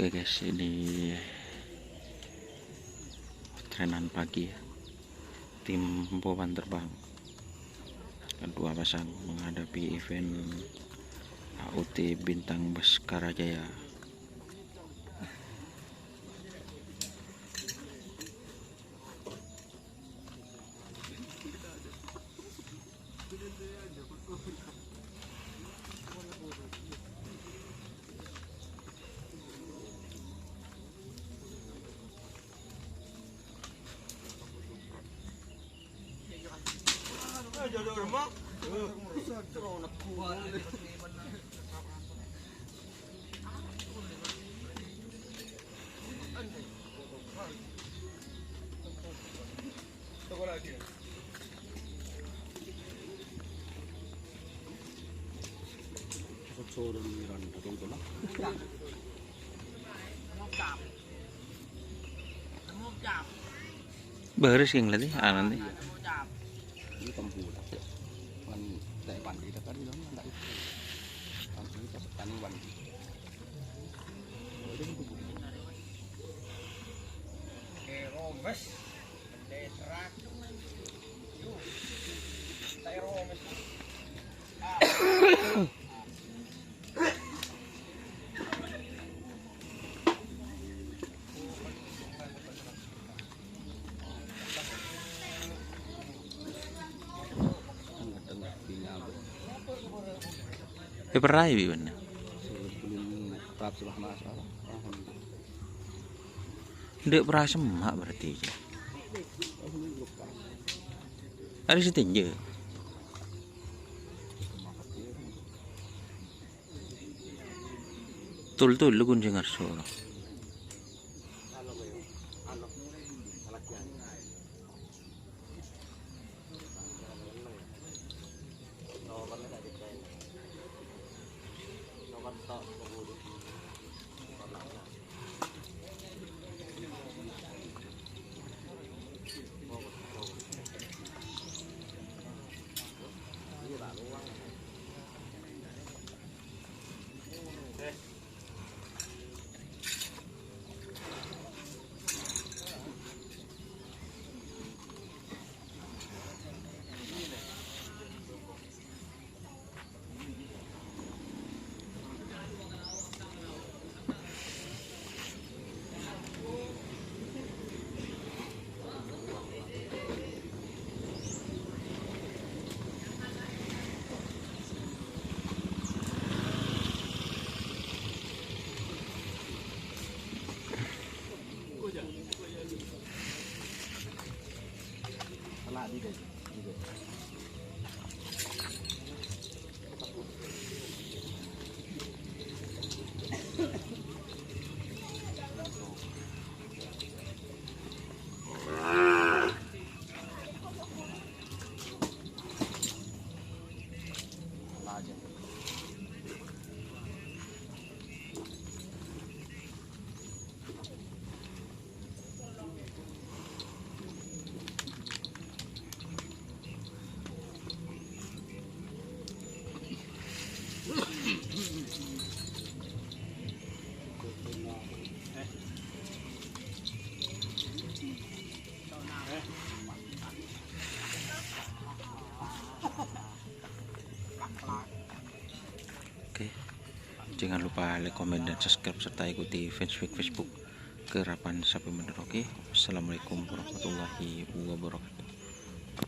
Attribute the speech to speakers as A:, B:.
A: Oke guys, ini trenan pagi ya. Tim papan terbang kedua pasang menghadapi event AUT Bintang Baskarajaya. Beres yang nanti nanti pernah ya bener. Ndek pernah semak berarti aja. Ada setinja. Tul lu kunjung arso. Oke, jangan lupa like, komen, dan subscribe serta ikuti Facebook Kerapan Sapi Bener. Oke, assalamualaikum warahmatullahi wabarakatuh.